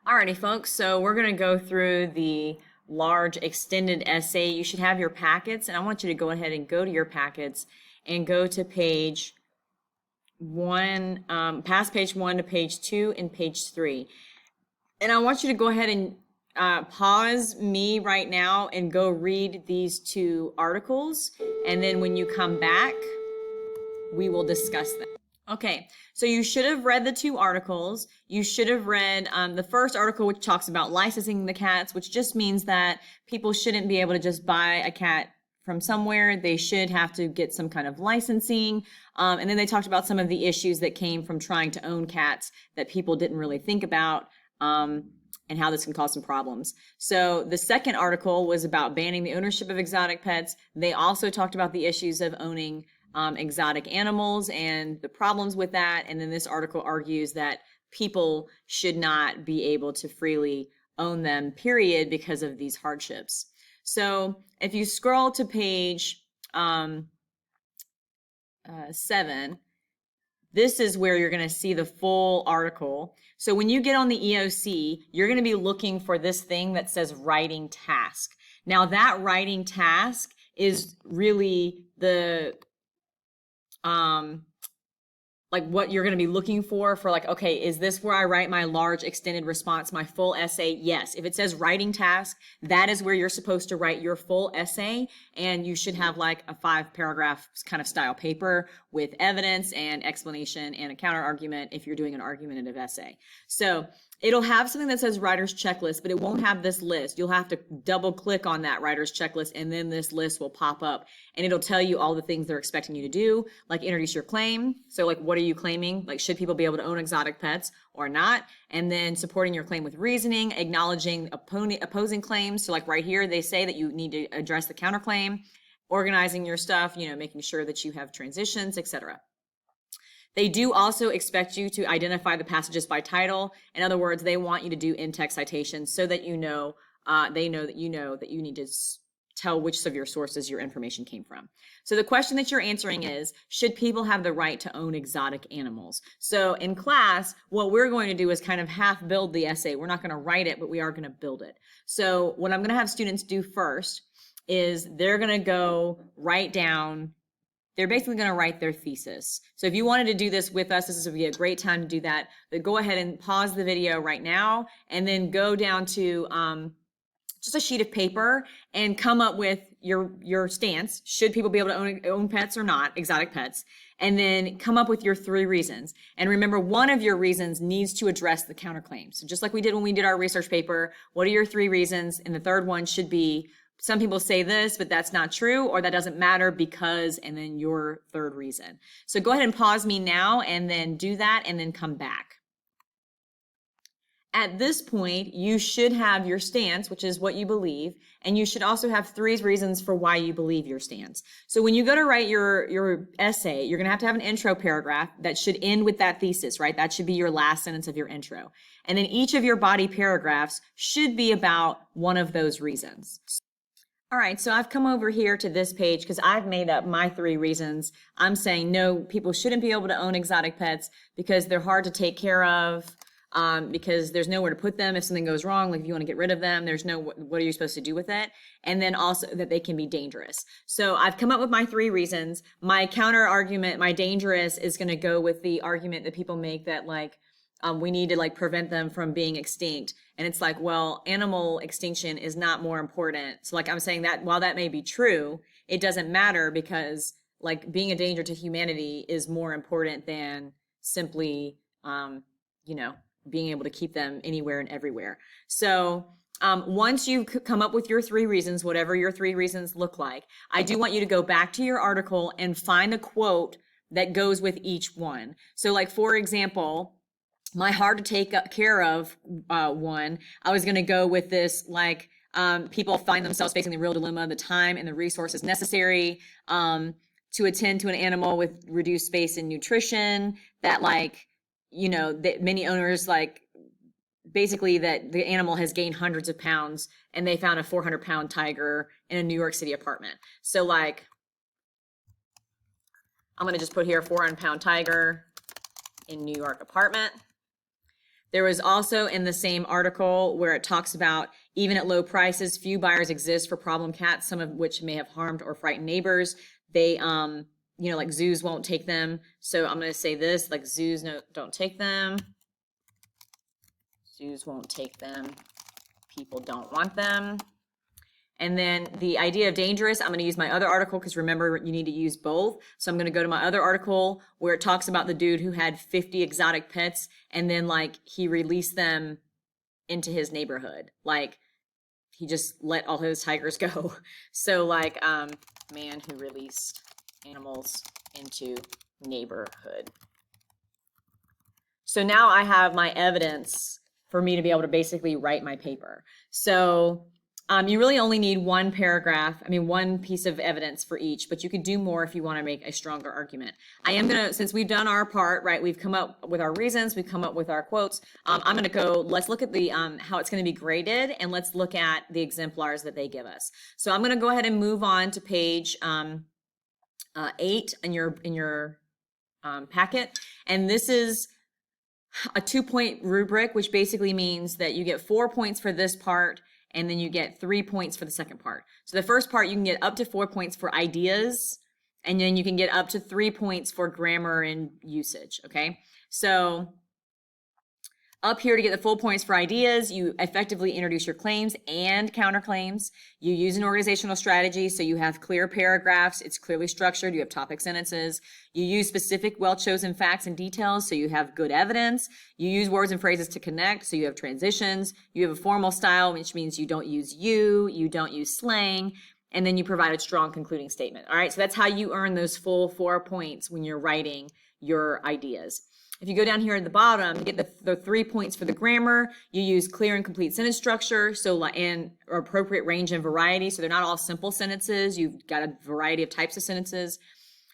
Alrighty, folks, so we're going to go through the large extended essay. You should have your packets, and I want you to go ahead and go to your packets and go to page 1, past page 1 to page 2 and page 3. And I want you to go ahead and pause me right now and go read these 2 articles, and then when you come back, we will discuss them. Okay, so you should have read the 2 articles. You should have read the first article, which talks about licensing the cats, which just means that people shouldn't be able to just buy a cat from somewhere. They should have to get some kind of licensing. And then they talked about some of the issues that came from trying to own cats that people didn't really think about, and how this can cause some problems. So the second article was about banning the ownership of exotic pets. They also talked about the issues of owning exotic animals and the problems with that. And then this article argues that people should not be able to freely own them, period, because of these hardships. So if you scroll to page 7, this is where you're going to see the full article. So when you get on the EOC, you're going to be looking for this thing that says writing task. Now that writing task is really the like what you're going to be looking for like, okay, is this where I write my large extended response, my full essay? Yes. If it says writing task, that is where you're supposed to write your full essay. And you should have like a 5-paragraph kind of style paper with evidence and explanation and a counter argument if you're doing an argumentative essay. So it'll have something that says writer's checklist, but it won't have this list. You'll have to double click on that writer's checklist, and then this list will pop up and it'll tell you all the things they're expecting you to do, like introduce your claim. So like, what are you claiming? Like, should people be able to own exotic pets or not? And then supporting your claim with reasoning, acknowledging opposing claims. So like right here, they say that you need to address the counterclaim, organizing your stuff, making sure that you have transitions, etc. They do also expect you to identify the passages by title. In other words, they want you to do in-text citations so that they know that you need to tell which of your sources your information came from. So the question that you're answering is, should people have the right to own exotic animals? So in class, what we're going to do is kind of half build the essay. We're not going to write it, but we are going to build it. So what I'm going to have students do first is they're going to go write down. They're basically going to write their thesis. So if you wanted to do this with us, this would be a great time to do that. But go ahead and pause the video right now and then go down to just a sheet of paper and come up with your stance. Should people be able to own pets or not, exotic pets? And then come up with your 3 reasons. And remember, one of your reasons needs to address the counterclaim. So just like we did when we did our research paper, what are your 3 reasons? And the third one should be, some people say this, but that's not true, or that doesn't matter because, and then your 3rd reason. So go ahead and pause me now and then do that and then come back. At this point, you should have your stance, which is what you believe, and you should also have 3 reasons for why you believe your stance. So when you go to write your essay, you're going to have an intro paragraph that should end with that thesis, right? That should be your last sentence of your intro. And then each of your body paragraphs should be about one of those reasons. All right, so I've come over here to this page because I've made up my 3 reasons. I'm saying no, people shouldn't be able to own exotic pets because they're hard to take care of, because there's nowhere to put them if something goes wrong. Like if you want to get rid of them, there's no, what are you supposed to do with it? And then also that they can be dangerous. So I've come up with my 3 reasons. My counter argument, my dangerous, is going to go with the argument that people make that like, we need to like prevent them from being extinct. And it's like, well, animal extinction is not more important. So like I'm saying that while that may be true, it doesn't matter because like being a danger to humanity is more important than simply, being able to keep them anywhere and everywhere. So once you come up with your 3 reasons, whatever your 3 reasons look like, I do want you to go back to your article and find a quote that goes with each one. So like, for example, my hard to take care of one, I was going to go with this, like, people find themselves facing the real dilemma, the time and the resources necessary to attend to an animal with reduced space and nutrition, that like, that many owners, like, basically that the animal has gained hundreds of pounds and they found a 400-pound tiger in a New York City apartment. So like, I'm going to just put here 400-pound tiger in New York apartment. There was also in the same article where it talks about even at low prices, few buyers exist for problem cats, some of which may have harmed or frightened neighbors. They, like zoos won't take them. So I'm going to say this, like zoos don't take them. Zoos won't take them. People don't want them. And then the idea of dangerous, I'm going to use my other article because remember, you need to use both. So I'm going to go to my other article where it talks about the dude who had 50 exotic pets and then like he released them into his neighborhood. Like he just let all his tigers go. So like man who released animals into neighborhood. So now I have my evidence for me to be able to basically write my paper. So you really only need one piece of evidence for each, but you could do more if you want to make a stronger argument. I am going to, since we've done our part, right, we've come up with our reasons, we've come up with our quotes. I'm going to go, let's look at the how it's going to be graded, and let's look at the exemplars that they give us. So I'm going to go ahead and move on to page 8 in your packet. And this is a 2-point rubric, which basically means that you get 4 points for this part, and then you get 3 points for the second part. So the first part, you can get up to 4 points for ideas, and then you can get up to 3 points for grammar and usage, okay? So up here to get the full points for ideas, you effectively introduce your claims and counterclaims. You use an organizational strategy, so you have clear paragraphs, it's clearly structured, you have topic sentences. You use specific, well-chosen facts and details, so you have good evidence. You use words and phrases to connect, so you have transitions. You have a formal style, which means you don't use you don't use slang, and then you provide a strong concluding statement. All right, so that's how you earn those full 4 points when you're writing your ideas. If you go down here at the bottom, you get the 3 points for the grammar. You use clear and complete sentence structure, and appropriate range and variety. So they're not all simple sentences. You've got a variety of types of sentences.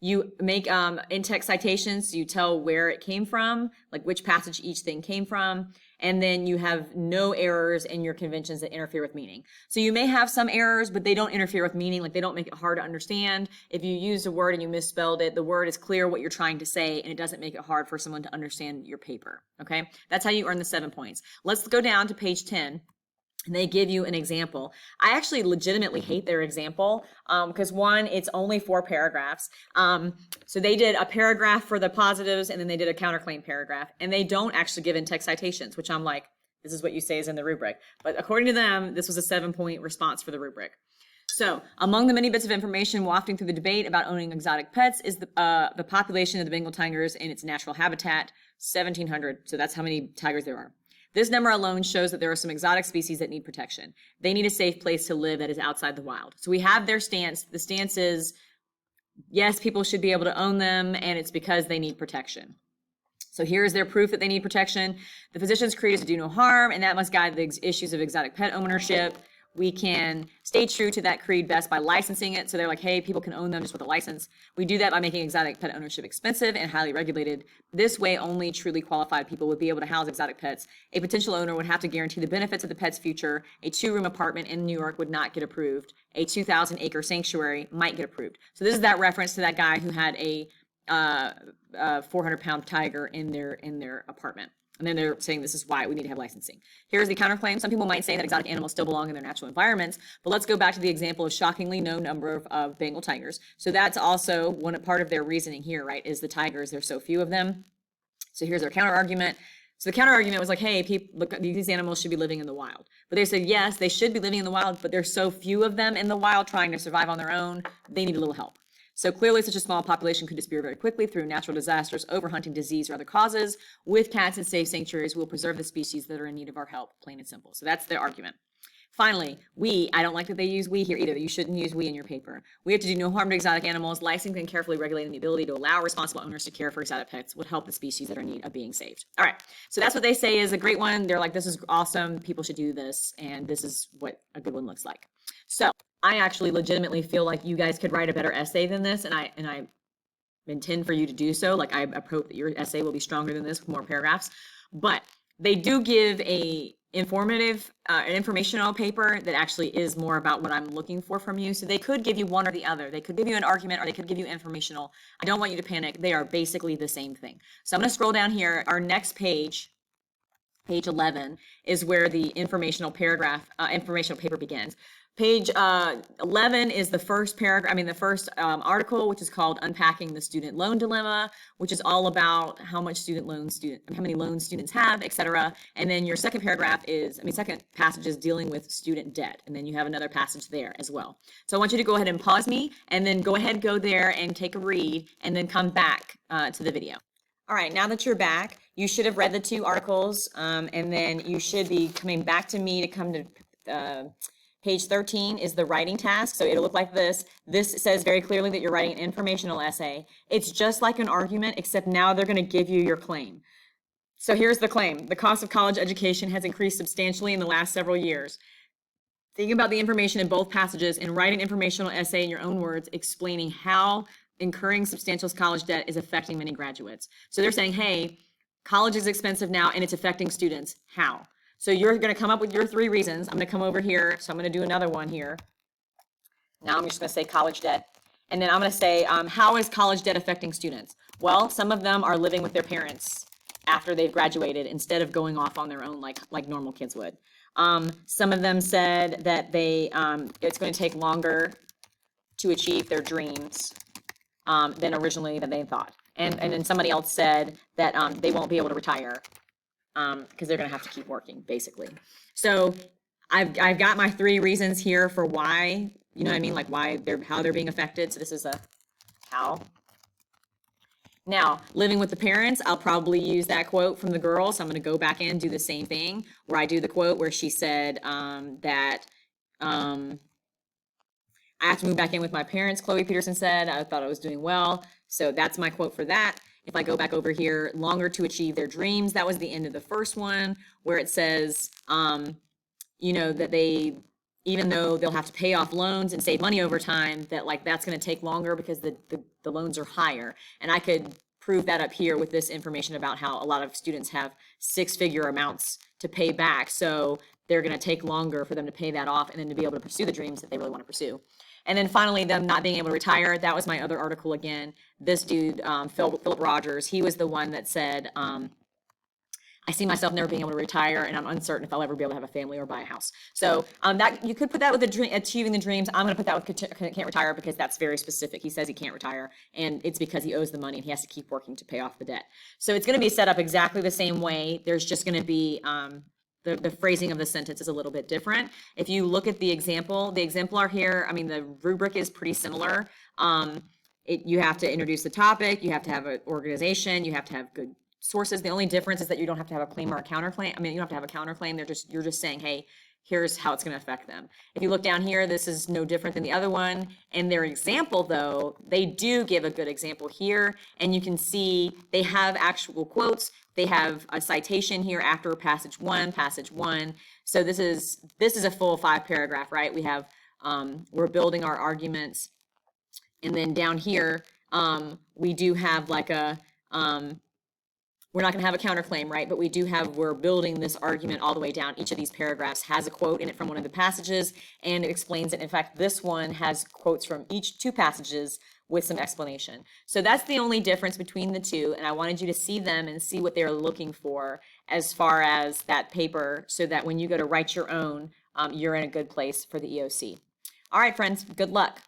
You make in-text citations, so you tell where it came from, like which passage each thing came from. And then you have no errors in your conventions that interfere with meaning. So you may have some errors, but they don't interfere with meaning, like they don't make it hard to understand. If you use a word and you misspelled it, the word is clear what you're trying to say, and it doesn't make it hard for someone to understand your paper, okay? That's how you earn the 7 points. Let's go down to page 10. And they give you an example. I actually legitimately hate their example because one, it's only 4 paragraphs. So they did a paragraph for the positives and then they did a counterclaim paragraph, and they don't actually give in-text citations, which I'm like, this is what you say is in the rubric. But according to them, this was a 7-point response for the rubric. So among the many bits of information wafting through the debate about owning exotic pets is the population of the Bengal tigers in its natural habitat, 1,700. So that's how many tigers there are. This number alone shows that there are some exotic species that need protection. They need a safe place to live that is outside the wild. So we have their stance. The stance is, yes, people should be able to own them, and it's because they need protection. So here's their proof that they need protection. The physician's creed is to do no harm, and that must guide the issues of exotic pet ownership. We can stay true to that creed best by licensing it. So they're like, hey, people can own them just with a license. We do that by making exotic pet ownership expensive and highly regulated. This way, only truly qualified people would be able to house exotic pets. A potential owner would have to guarantee the benefits of the pet's future. A 2-room apartment in New York would not get approved. A 2,000-acre sanctuary might get approved. So this is that reference to that guy who had a 400-pound tiger in their apartment. And then they're saying this is why we need to have licensing. Here's the counterclaim. Some people might say that exotic animals still belong in their natural environments, but let's go back to the example of shockingly no number of Bengal tigers. So that's also one part of their reasoning here, right, is the tigers. There's so few of them. So here's their counter argument. So the counter argument was like, hey, look, these animals should be living in the wild. But they said, yes, they should be living in the wild, but there's so few of them in the wild trying to survive on their own. They need a little help. So clearly such a small population could disappear very quickly through natural disasters, overhunting, disease, or other causes. With cats in safe sanctuaries, we'll preserve the species that are in need of our help, plain and simple. So that's their argument. Finally, I don't like that they use we here either. You shouldn't use we in your paper. We have to do no harm to exotic animals. Licensing and carefully regulating the ability to allow responsible owners to care for exotic pets would help the species that are in need of being saved. All right, so that's what they say is a great one. They're like, this is awesome. People should do this, and this is what a good one looks like. So I actually legitimately feel like you guys could write a better essay than this, and I intend for you to do so. Like I hope that your essay will be stronger than this with more paragraphs. But they do give an informational paper that actually is more about what I'm looking for from you. So they could give you one or the other. They could give you an argument or they could give you informational. I don't want you to panic. They are basically the same thing. So I'm going to scroll down here. Our next page Page 11 is where the informational paper begins. Page 11 is the first paragraph, the first article, which is called Unpacking the Student Loan Dilemma, which is all about how many loans students have, etc. And then your second passage is dealing with student debt. And then you have another passage there as well. So I want you to go ahead and pause me and then go there and take a read and then come back to the video. All right, now that you're back, you should have read the two articles, and then you should be coming back to me to come to page 13 is the writing task. So it'll look like this. This says very clearly that you're writing an informational essay. It's just like an argument, except now they're going to give you your claim. So here's the claim. The cost of college education has increased substantially in the last several years. Think about the information in both passages and write an informational essay in your own words explaining how incurring substantial college debt is affecting many graduates. So they're saying, hey, college is expensive now and it's affecting students. How? So you're going to come up with your 3 reasons. I'm going to come over here. So I'm going to do another one here. Now I'm just going to say college debt. And then I'm going to say, how is college debt affecting students? Well, some of them are living with their parents after they've graduated instead of going off on their own like normal kids would. Some of them said that it's going to take longer to achieve their dreams than originally than they thought. And then somebody else said that they won't be able to retire because they're going to have to keep working, basically. So I've got my 3 reasons here for why, like how they're being affected. So this is a how. Now, living with the parents, I'll probably use that quote from the girl. So I'm going to go back in and do the same thing where I do the quote where she said that I have to move back in with my parents, Chloe Peterson said. I thought I was doing well. So that's my quote for that. If I go back over here, longer to achieve their dreams, that was the end of the first one where it says, that they, even though they'll have to pay off loans and save money over time, that that's going to take longer because the loans are higher. And I could prove that up here with this information about how a lot of students have 6-figure amounts to pay back. So they're going to take longer for them to pay that off and then to be able to pursue the dreams that they really want to pursue. And then finally, them not being able to retire. That was my other article again. This dude, Philip Rogers, he was the one that said, I see myself never being able to retire, and I'm uncertain if I'll ever be able to have a family or buy a house. So that you could put that with achieving the dreams. I'm going to put that with can't retire because that's very specific. He says he can't retire, and it's because he owes the money and he has to keep working to pay off the debt. So it's going to be set up exactly the same way. There's just going to be the phrasing of the sentence is a little bit different. If you look at the exemplar here, the rubric is pretty similar. You have to introduce the topic, you have to have an organization, you have to have good sources. The only difference is that you don't have to have a claim or a counterclaim. You don't have to have a counterclaim. You're just saying, hey, here's how it's going to affect them. If you look down here, this is no different than the other one. And their example, though, they do give a good example here. And you can see they have actual quotes. They have a citation here after passage one. So this is a full 5-paragraph, right? We have, we're building our arguments. And then down here, we do have we're not going to have a counterclaim, right? But we're building this argument all the way down. Each of these paragraphs has a quote in it from one of the passages, and it explains it. In fact, this one has quotes from each 2 passages with some explanation. So that's the only difference between the 2, and I wanted you to see them and see what they're looking for as far as that paper, so that when you go to write your own, you're in a good place for the EOC. All right, friends, good luck.